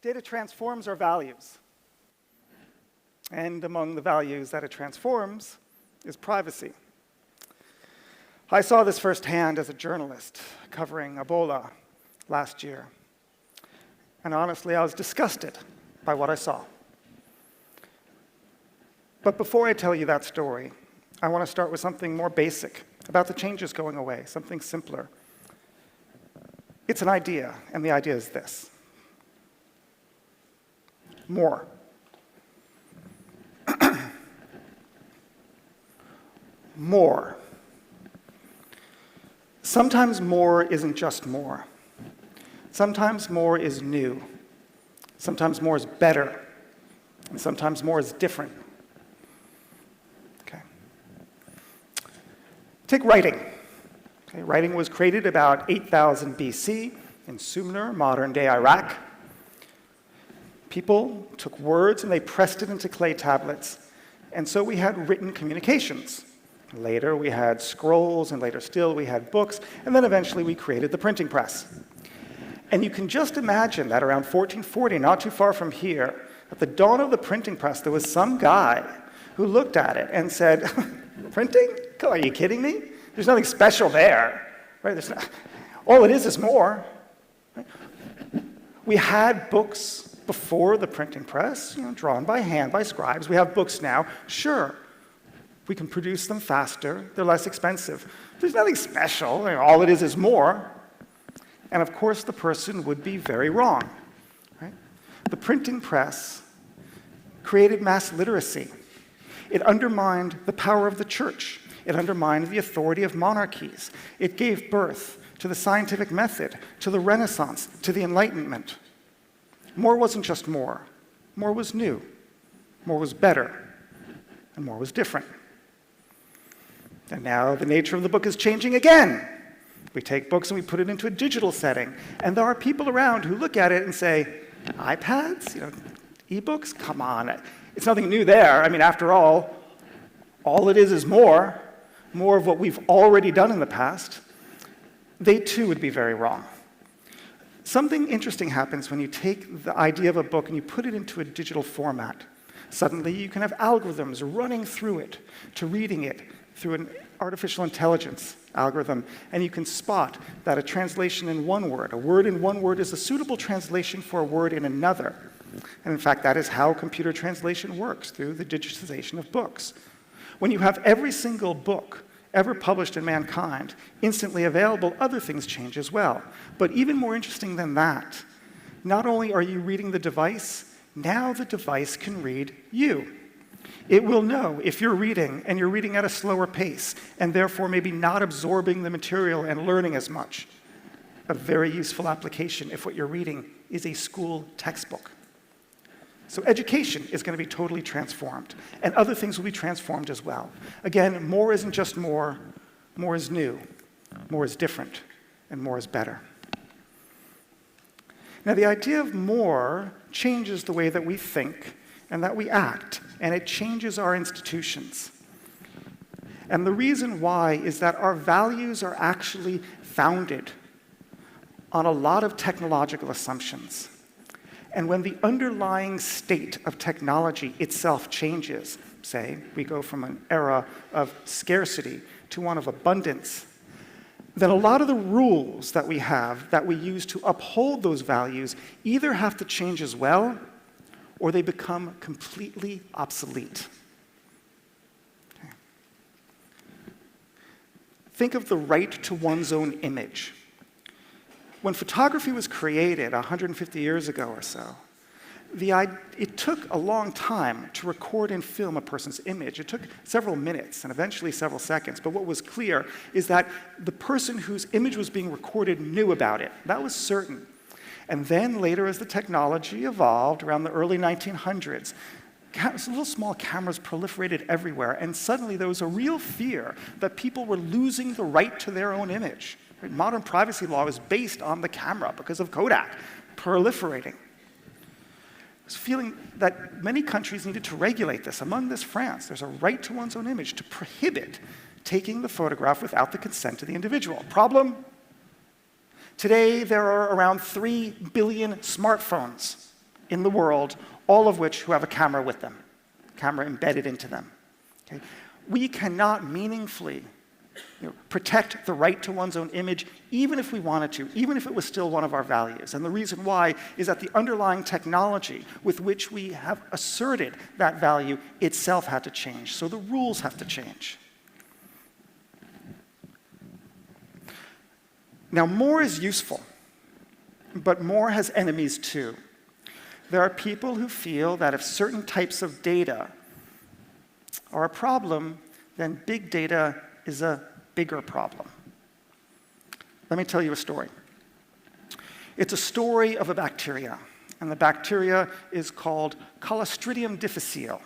Data transforms our values. And among the values that it transforms is privacy. I saw this firsthand as a journalist covering Ebola last year. And honestly, I was disgusted by what I saw. But before I tell you that story, I want to start with something more basic about the changes going away, something simpler. It's an idea, and the idea is this. More. More. Sometimes more isn't just more. Sometimes more is new. Sometimes more is better. And sometimes more is different. Okay. Take writing. Okay, writing was created about 8000 BC in Sumer, modern-day Iraq. People took words and they pressed it into clay tablets. And so we had written communications. Later we had scrolls, and later still we had books, and then eventually we created the printing press. And you can just imagine that around 1440, not too far from here, at the dawn of the printing press, there was some guy who looked at it and said, printing? Come on, are you kidding me? There's nothing special there. Right? All it is more. Right? We had books before the printing press, drawn by hand by scribes. We have books now. Sure, we can produce them faster. They're less expensive. There's nothing special. All it is more. And of course, the person would be very wrong. Right? The printing press created mass literacy. It undermined the power of the church. It undermined the authority of monarchies. It gave birth to the scientific method, to the Renaissance, to the Enlightenment. More wasn't just more. More was new. More was better. And more was different. And now the nature of the book is changing again. We take books and we put it into a digital setting. And there are people around who look at it and say, iPads? E-books? Come on. It's nothing new there. I mean, after all it is more of what we've already done in the past. They too would be very wrong. Something interesting happens when you take the idea of a book and you put it into a digital format. Suddenly, you can have algorithms running through it to reading it through an artificial intelligence algorithm, and you can spot that a translation in one word, a word in one word, is a suitable translation for a word in another. And in fact, that is how computer translation works, through the digitization of books. When you have every single book ever published in mankind instantly available, other things change as well. But even more interesting than that, not only are you reading the device, now the device can read you. It will know if you're reading and you're reading at a slower pace, and therefore maybe not absorbing the material and learning as much. A very useful application if what you're reading is a school textbook. So education is going to be totally transformed, and other things will be transformed as well. Again, more isn't just more is new, more is different, and more is better. Now, the idea of more changes the way that we think and that we act, and it changes our institutions. And the reason why is that our values are actually founded on a lot of technological assumptions. And when the underlying state of technology itself changes, say, we go from an era of scarcity to one of abundance, then a lot of the rules that we have that we use to uphold those values either have to change as well, or they become completely obsolete. Okay. Think of the right to one's own image. When photography was created 150 years ago or so, it took a long time to record and film a person's image. It took several minutes and eventually several seconds. But what was clear is that the person whose image was being recorded knew about it. That was certain. And then later, as the technology evolved around the early 1900s, little small cameras proliferated everywhere. And suddenly there was a real fear that people were losing the right to their own image. Modern privacy law is based on the camera because of Kodak proliferating. I was feeling that many countries needed to regulate this. Among this, France. There's a right to one's own image to prohibit taking the photograph without the consent of the individual. Problem? Today, there are around 3 billion smartphones. in the world, all of which who have a camera with them, camera embedded into them. Okay? We cannot meaningfully protect the right to one's own image, even if we wanted to, even if it was still one of our values. And the reason why is that the underlying technology with which we have asserted that value itself had to change. So the rules have to change. Now, more is useful, but more has enemies too. There are people who feel that if certain types of data are a problem, then big data is a bigger problem. Let me tell you a story. It's a story of a bacteria, and the bacteria is called Clostridium difficile.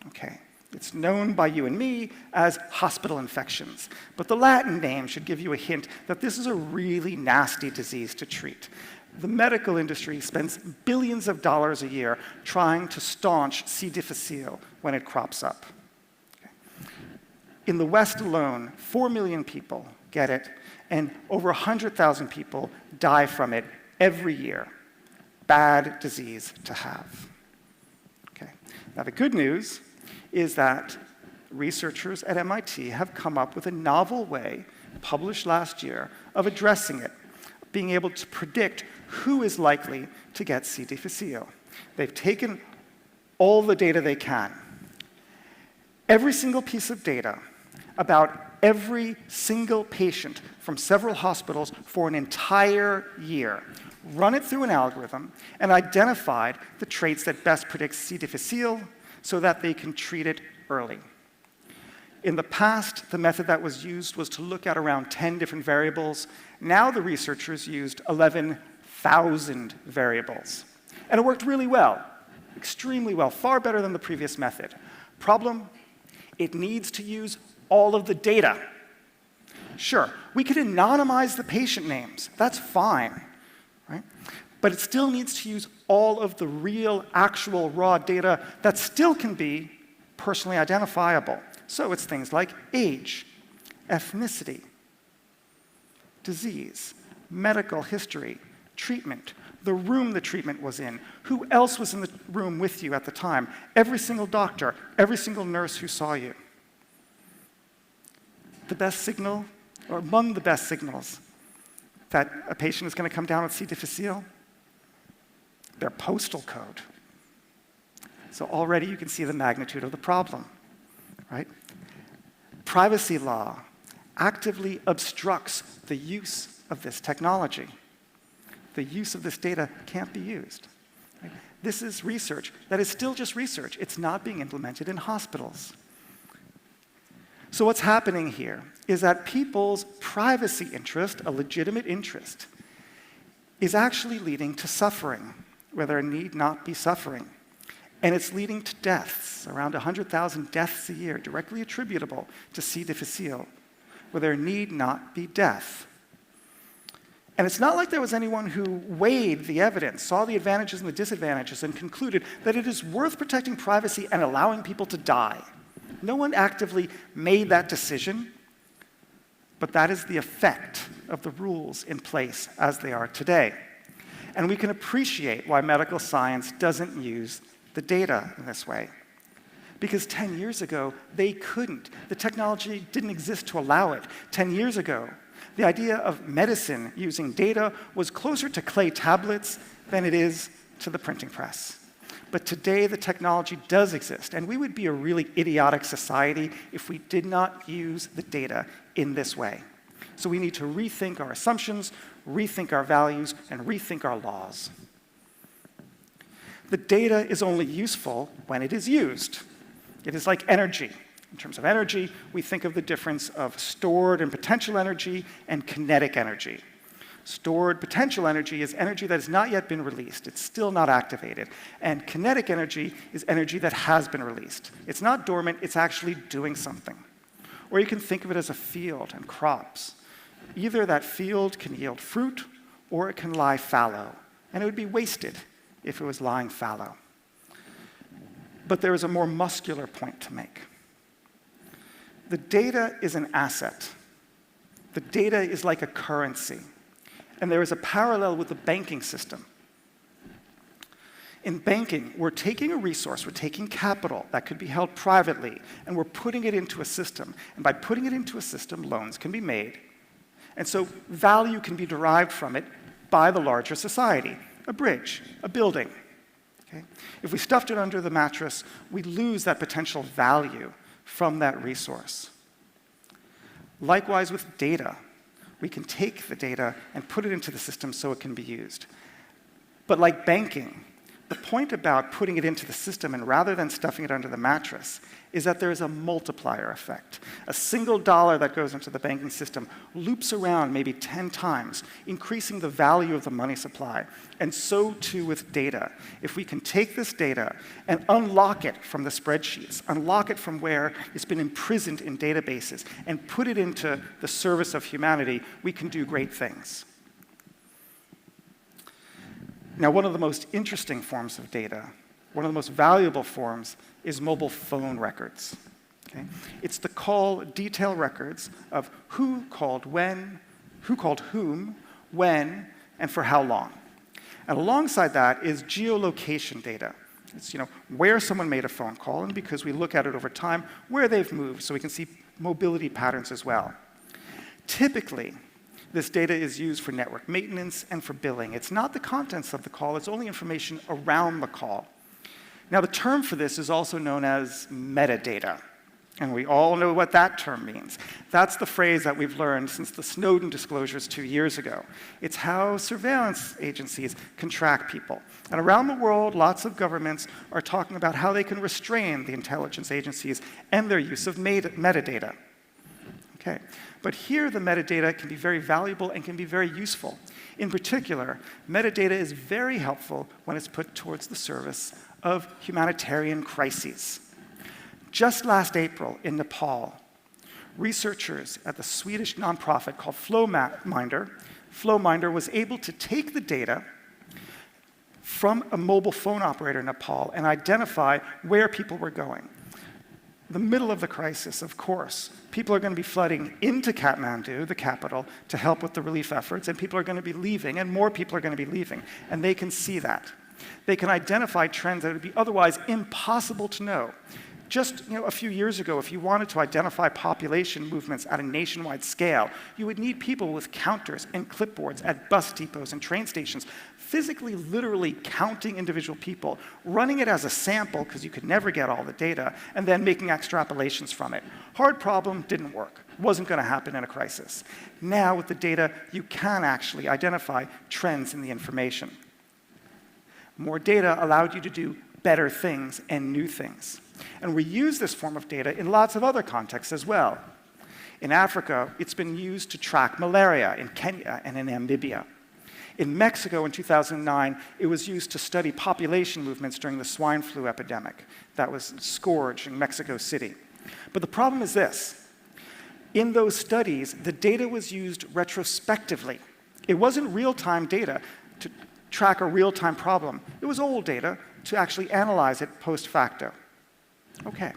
Okay. It's known by you and me as hospital infections, but the Latin name should give you a hint that this is a really nasty disease to treat. The medical industry spends billions of dollars a year trying to staunch C. difficile when it crops up. Okay. In the West alone, 4 million people get it, and over 100,000 people die from it every year. Bad disease to have. Okay. Now, the good news is that researchers at MIT have come up with a novel way, published last year, of addressing it, being able to predict who is likely to get C. difficile. They've taken all the data they can, every single piece of data about every single patient from several hospitals for an entire year, run it through an algorithm, and identified the traits that best predict C. difficile so that they can treat it early. In the past, the method that was used was to look at around 10 different variables. Now the researchers used 11,000 variables. And it worked really well, extremely well, far better than the previous method. Problem? It needs to use all of the data. Sure, we could anonymize the patient names. That's fine, right? But it still needs to use all of the real, actual, raw data that still can be personally identifiable. So it's things like age, ethnicity, disease, medical history, treatment, the room the treatment was in, who else was in the room with you at the time, every single doctor, every single nurse who saw you. The best signal, or among the best signals, that a patient is going to come down with C. difficile, their postal code. So already you can see the magnitude of the problem, right? Privacy law actively obstructs the use of this technology. The use of this data can't be used. Right? This is research that is still just research. It's not being implemented in hospitals. So what's happening here is that people's privacy interest, a legitimate interest, is actually leading to suffering where there need not be suffering. And it's leading to deaths, around 100,000 deaths a year, directly attributable to C. difficile, where there need not be death. And it's not like there was anyone who weighed the evidence, saw the advantages and the disadvantages, and concluded that it is worth protecting privacy and allowing people to die. No one actively made that decision, but that is the effect of the rules in place as they are today. And we can appreciate why medical science doesn't use the data in this way. Because 10 years ago, they couldn't. The technology didn't exist to allow it. 10 years ago, the idea of medicine using data was closer to clay tablets than it is to the printing press. But today, the technology does exist, and we would be a really idiotic society if we did not use the data in this way. So we need to rethink our assumptions, rethink our values, and rethink our laws. The data is only useful when it is used. It is like energy. In terms of energy, we think of the difference of stored and potential energy and kinetic energy. Stored potential energy is energy that has not yet been released. It's still not activated. And kinetic energy is energy that has been released. It's not dormant, it's actually doing something. Or you can think of it as a field and crops. Either that field can yield fruit, or it can lie fallow. And it would be wasted if it was lying fallow. But there is a more muscular point to make. The data is an asset. The data is like a currency. And there is a parallel with the banking system. In banking, we're taking a resource, we're taking capital that could be held privately, and we're putting it into a system. And by putting it into a system, loans can be made. And so value can be derived from it by the larger society, a bridge, a building. Okay? If we stuffed it under the mattress, we lose that potential value from that resource. Likewise with data. We can take the data and put it into the system so it can be used. But like banking, the point about putting it into the system and rather than stuffing it under the mattress is that there is a multiplier effect. A single dollar that goes into the banking system loops around maybe 10 times, increasing the value of the money supply. And so too with data. If we can take this data and unlock it from the spreadsheets, unlock it from where it's been imprisoned in databases, and put it into the service of humanity, we can do great things. Now, one of the most interesting forms of data, one of the most valuable forms, is mobile phone records. Okay? It's the call detail records of who called when, who called whom, when, and for how long. And alongside that is geolocation data. It's where someone made a phone call, and because we look at it over time, where they've moved, so we can see mobility patterns as well. Typically, this data is used for network maintenance and for billing. It's not the contents of the call, it's only information around the call. Now, the term for this is also known as metadata. And we all know what that term means. That's the phrase that we've learned since the Snowden disclosures 2 years ago. It's how surveillance agencies can track people. And around the world, lots of governments are talking about how they can restrain the intelligence agencies and their use of metadata. Okay. But here, the metadata can be very valuable and can be very useful. In particular, metadata is very helpful when it's put towards the service of humanitarian crises. Just last April in Nepal, researchers at the Swedish nonprofit called Flowminder was able to take the data from a mobile phone operator in Nepal and identify where people were going. The middle of the crisis, of course, people are going to be flooding into Kathmandu, the capital, to help with the relief efforts, and people are going to be leaving, and more people are going to be leaving, and they can see that. They can identify trends that would be otherwise impossible to know. Just a few years ago, if you wanted to identify population movements at a nationwide scale, you would need people with counters and clipboards at bus depots and train stations, physically, literally counting individual people, running it as a sample because you could never get all the data, and then making extrapolations from it. Hard problem, didn't work. Wasn't going to happen in a crisis. Now, with the data, you can actually identify trends in the information. More data allowed you to do better things and new things. And we use this form of data in lots of other contexts as well. In Africa, it's been used to track malaria in Kenya and in Namibia. In Mexico in 2009, it was used to study population movements during the swine flu epidemic that was scourged in Mexico City. But the problem is this. In those studies, the data was used retrospectively. It wasn't real-time data to track a real-time problem. It was old data to actually analyze it post-facto. Okay.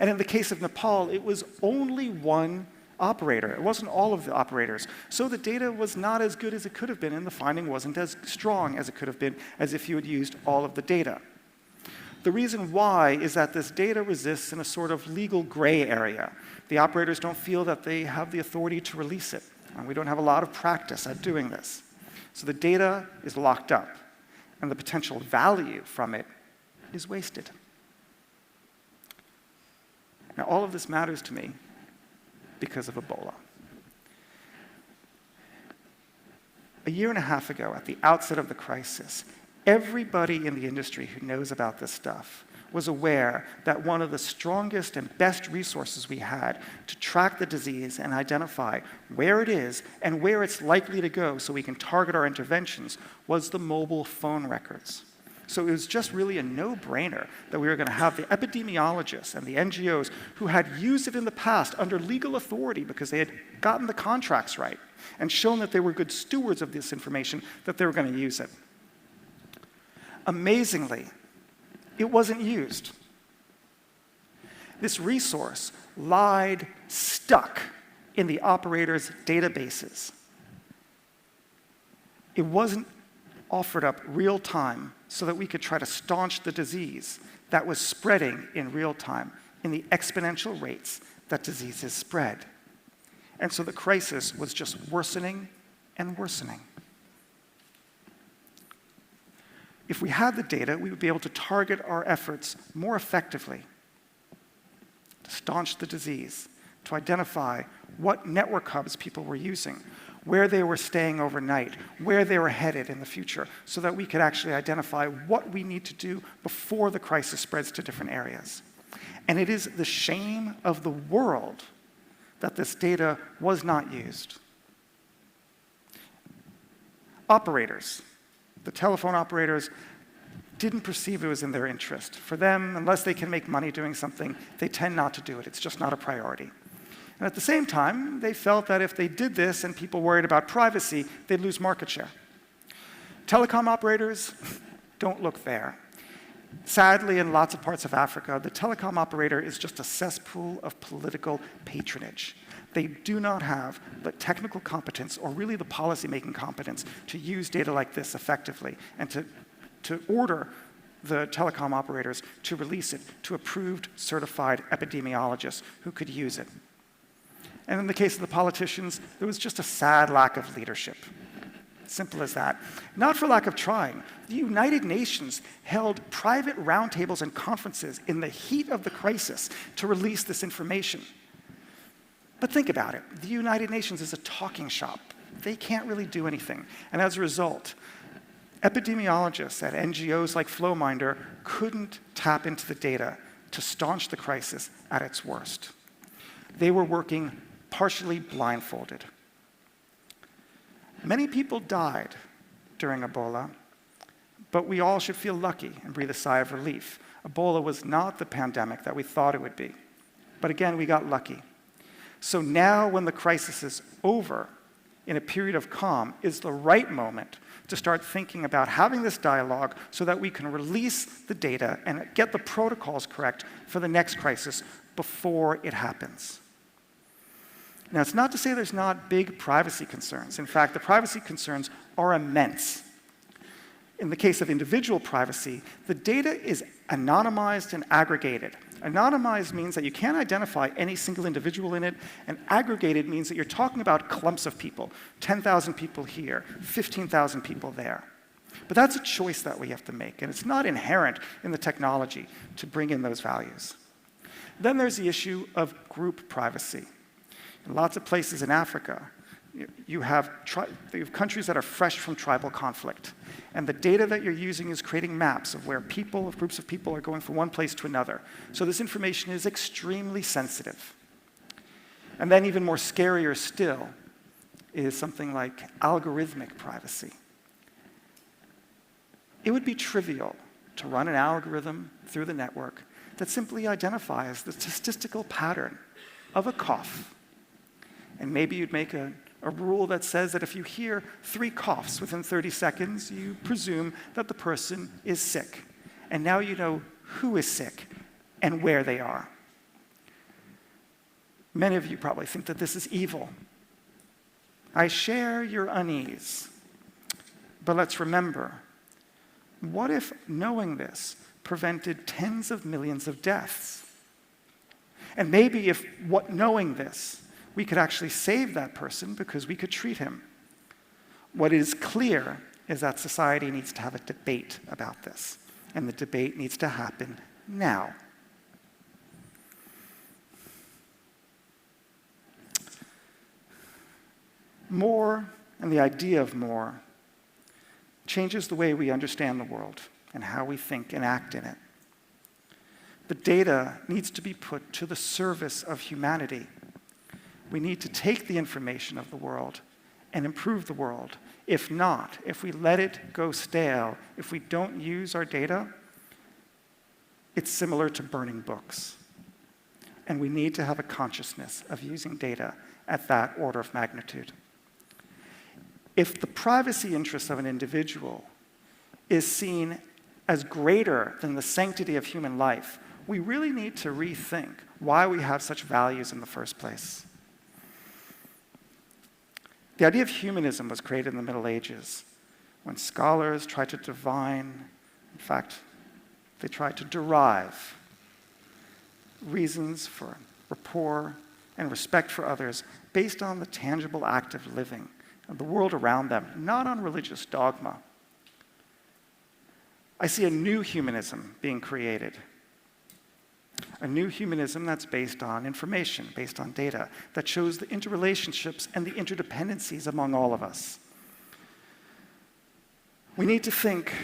And in the case of Nepal, it was only one operator. It wasn't all of the operators. So the data was not as good as it could have been, and the finding wasn't as strong as it could have been as if you had used all of the data. The reason why is that this data resists in a sort of legal gray area. The operators don't feel that they have the authority to release it. And we don't have a lot of practice at doing this. So the data is locked up, and the potential value from it is wasted. Now, all of this matters to me because of Ebola. A year and a half ago, at the outset of the crisis, everybody in the industry who knows about this stuff was aware that one of the strongest and best resources we had to track the disease and identify where it is and where it's likely to go so we can target our interventions was the mobile phone records. So it was just really a no-brainer that we were going to have the epidemiologists and the NGOs who had used it in the past under legal authority because they had gotten the contracts right and shown that they were good stewards of this information, that they were going to use it. Amazingly, it wasn't used. This resource lied stuck in the operators' databases. It wasn't offered up real time so that we could try to staunch the disease that was spreading in real time in the exponential rates that diseases spread. And so the crisis was just worsening and worsening. If we had the data, we would be able to target our efforts more effectively to staunch the disease, to identify what network hubs people were using, where they were staying overnight, where they were headed in the future, so that we could actually identify what we need to do before the crisis spreads to different areas. And it is the shame of the world that this data was not used. Operators, the telephone operators, didn't perceive it was in their interest. For them, unless they can make money doing something, they tend not to do it. It's just not a priority. And at the same time, they felt that if they did this and people worried about privacy, they'd lose market share. Telecom operators don't look there. Sadly, in lots of parts of Africa, the telecom operator is just a cesspool of political patronage. They do not have the technical competence or really the policy-making competence to use data like this effectively and to order the telecom operators to release it to approved, certified epidemiologists who could use it. And in the case of the politicians, there was just a sad lack of leadership. Simple as that. Not for lack of trying. The United Nations held private roundtables and conferences in the heat of the crisis to release this information. But think about it. The United Nations is a talking shop. They can't really do anything. And as a result, epidemiologists at NGOs like Flowminder couldn't tap into the data to staunch the crisis at its worst. They were working partially blindfolded. Many people died during Ebola, but we all should feel lucky and breathe a sigh of relief. Ebola was not the pandemic that we thought it would be. But again, we got lucky. So now when the crisis is over, in a period of calm, is the right moment to start thinking about having this dialogue so that we can release the data and get the protocols correct for the next crisis before it happens. Now, it's not to say there's not big privacy concerns. In fact, the privacy concerns are immense. In the case of individual privacy, the data is anonymized and aggregated. Anonymized means that you can't identify any single individual in it, and aggregated means that you're talking about clumps of people, 10,000 people here, 15,000 people there. But that's a choice that we have to make, and it's not inherent in the technology to bring in those values. Then there's the issue of group privacy. In lots of places in Africa, you have countries that are fresh from tribal conflict. And the data that you're using is creating maps of where people, groups of people are going from one place to another. So this information is extremely sensitive. And then even more scarier still is something like algorithmic privacy. It would be trivial to run an algorithm through the network that simply identifies the statistical pattern of a cough. And maybe you'd make a rule that says that if you hear 3 coughs within 30 seconds, you presume that the person is sick. And now you know who is sick and where they are. Many of you probably think that this is evil. I share your unease. But let's remember, what if knowing this prevented tens of millions of deaths? And maybe if knowing this, we could actually save that person because we could treat him. What is clear is that society needs to have a debate about this, and the debate needs to happen now. More, and the idea of more, changes the way we understand the world and how we think and act in it. The data needs to be put to the service of humanity. We need to take the information of the world and improve the world. If not, if we let it go stale, if we don't use our data, it's similar to burning books. And we need to have a consciousness of using data at that order of magnitude. If the privacy interests of an individual is seen as greater than the sanctity of human life, we really need to rethink why we have such values in the first place. The idea of humanism was created in the Middle Ages when scholars try to divine, in fact, they try to derive reasons for rapport and respect for others based on the tangible act of living, of the world around them, not on religious dogma. I see a new humanism being created. A new humanism that's based on information, based on data, that shows the interrelationships and the interdependencies among all of us. We need to think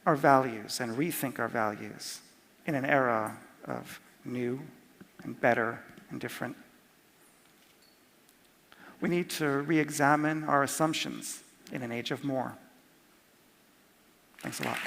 our values and rethink our values in an era of new and better and different. We need to re-examine our assumptions in an age of more. Thanks a lot.